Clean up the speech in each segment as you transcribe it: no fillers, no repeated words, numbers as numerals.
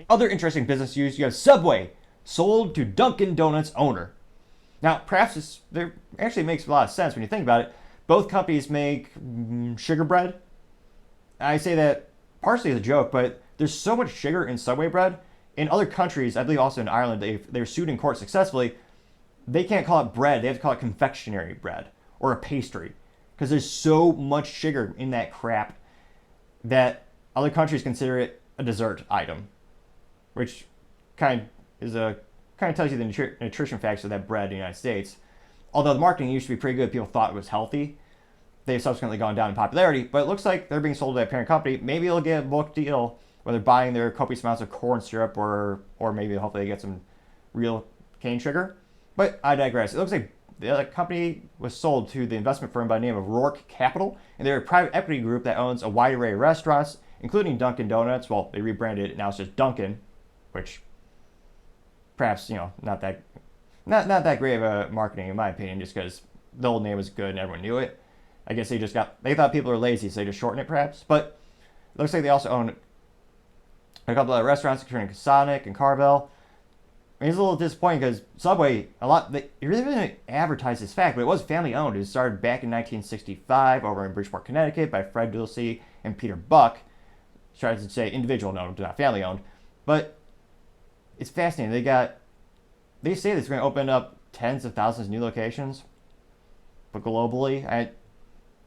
Other interesting business news, you have Subway sold to Dunkin Donuts owner. Now, perhaps this actually makes a lot of sense when you think about it. Both companies make sugar bread. I say that partially as a joke, but there's so much sugar in Subway bread. In other countries, I believe also in Ireland, they were sued in court successfully. They can't call it bread. They have to call it confectionery bread or a pastry because there's so much sugar in that crap that other countries consider it a dessert item, which kind of tells you the nutrition facts of that bread in the United States. Although the marketing used to be pretty good, people thought it was healthy. They've subsequently gone down in popularity, but it looks like they're being sold to a parent company. Maybe they'll get a book deal where they're buying their copious amounts of corn syrup, or maybe hopefully they get some real cane sugar. But I digress. It looks like the company was sold to the investment firm by the name of Rourke Capital, and they're a private equity group that owns a wide array of restaurants, including Dunkin' Donuts. Well, they rebranded it, now it's just Dunkin', which perhaps, not that great of a marketing in my opinion, just because the old name was good and everyone knew it. I guess they thought people were lazy, so they just shortened it perhaps. But it looks like they also own a couple of restaurants, including Sonic and Carvel. I mean, it's a little disappointing because Subway, it really didn't advertise this fact, but it was family owned. It started back in 1965 over in Bridgeport, Connecticut by Fred Dulce and Peter Buck. Tries to say individual owned, not family owned. But it's fascinating. They say that it's going to open up tens of thousands of new locations, but globally,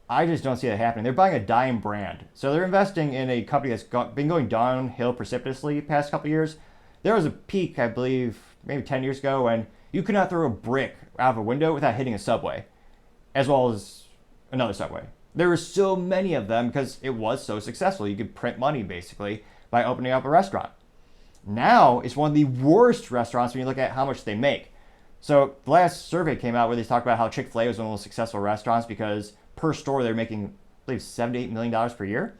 I just don't see that happening. They're buying a dying brand. So they're investing in a company that's been going downhill precipitously the past couple of years. There was a peak, I believe, maybe 10 years ago, when you could not throw a brick out of a window without hitting a Subway, as well as another Subway. There were so many of them because it was so successful. You could print money, basically, by opening up a restaurant. Now, it's one of the worst restaurants when you look at how much they make. So the last survey came out where they talked about how Chick-fil-A was one of the most successful restaurants because per store they're making, I believe, $7 to $8 million per year.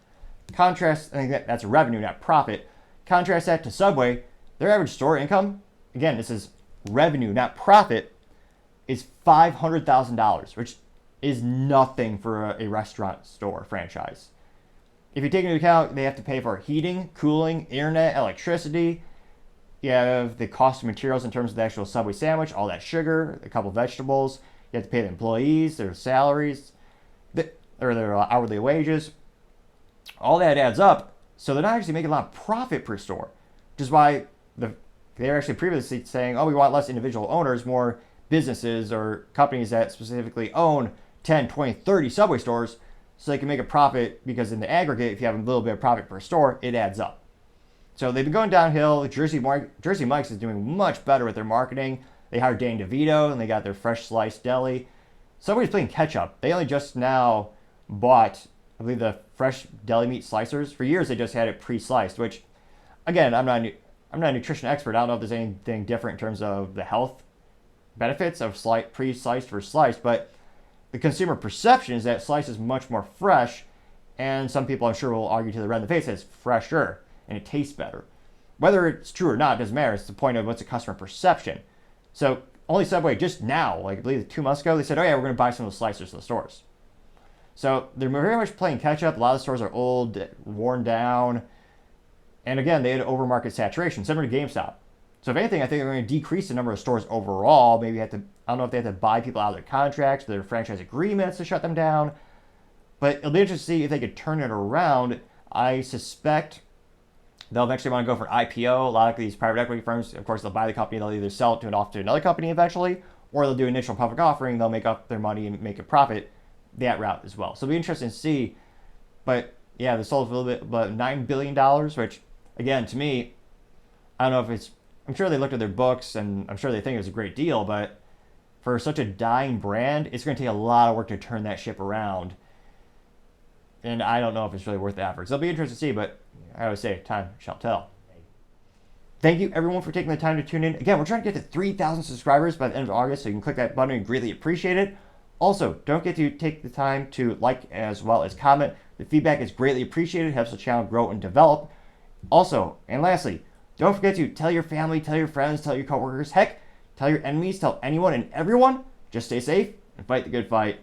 Contrast, I think that's revenue, not profit. Contrast that to Subway, their average store income, again, this is revenue, not profit, is $500,000, which is nothing for a restaurant store franchise. If you take into account they have to pay for heating, cooling, internet, electricity, you have the cost of materials in terms of the actual Subway sandwich, all that sugar, a couple of vegetables, you have to pay the employees, their salaries, or their hourly wages. All that adds up, so they're not actually making a lot of profit per store, which is why they were actually previously saying, we want less individual owners, more businesses or companies that specifically own 10, 20, 30 Subway stores so they can make a profit, because in the aggregate, if you have a little bit of profit per store, it adds up. So they've been going downhill. Jersey Mike's is doing much better with their marketing. They hired Danny DeVito, and they got their fresh sliced deli. Subway's playing catch up. They only just now bought, I believe, the fresh deli meat slicers. For years, they just had it pre-sliced, which, again, I'm not a nutrition expert. I don't know if there's anything different in terms of the health benefits of pre-sliced versus sliced, but the consumer perception is that sliced is much more fresh, and some people, I'm sure, will argue to the red in the face that it's fresher and it tastes better. Whether it's true or not doesn't matter. It's the point of what's the customer perception. So only Subway just now, I believe 2 months ago, they said, we're going to buy some of the slicers in the stores. So they're very much playing catch up. A lot of the stores are old, worn down, and again, they had over-market saturation, similar to GameStop. So if anything, I think they're going to decrease the number of stores overall. Maybe I don't know if they have to buy people out of their contracts, their franchise agreements to shut them down. But it'll be interesting to see if they could turn it around. I suspect they'll eventually want to go for IPO. A lot of these private equity firms, of course, they'll buy the company. They'll either sell it off to another company eventually, or they'll do an initial public offering. They'll make up their money and make a profit that route as well. So it'll be interesting to see. But yeah, they sold for a little bit, about $9 billion, which, again, to me, I don't know if it's, I'm sure they looked at their books and I'm sure they think it was a great deal, but for such a dying brand, it's going to take a lot of work to turn that ship around. And I don't know if it's really worth the effort. So it'll be interesting to see, but I always say, time shall tell. Thank you, everyone, for taking the time to tune in. Again, we're trying to get to 3,000 subscribers by the end of August, so you can click that button and greatly appreciate it. Also, don't forget to take the time to like as well as comment. The feedback is greatly appreciated, helps the channel grow and develop. Also, and lastly, don't forget to tell your family, tell your friends, tell your coworkers, heck, tell your enemies, tell anyone and everyone. Just stay safe and fight the good fight.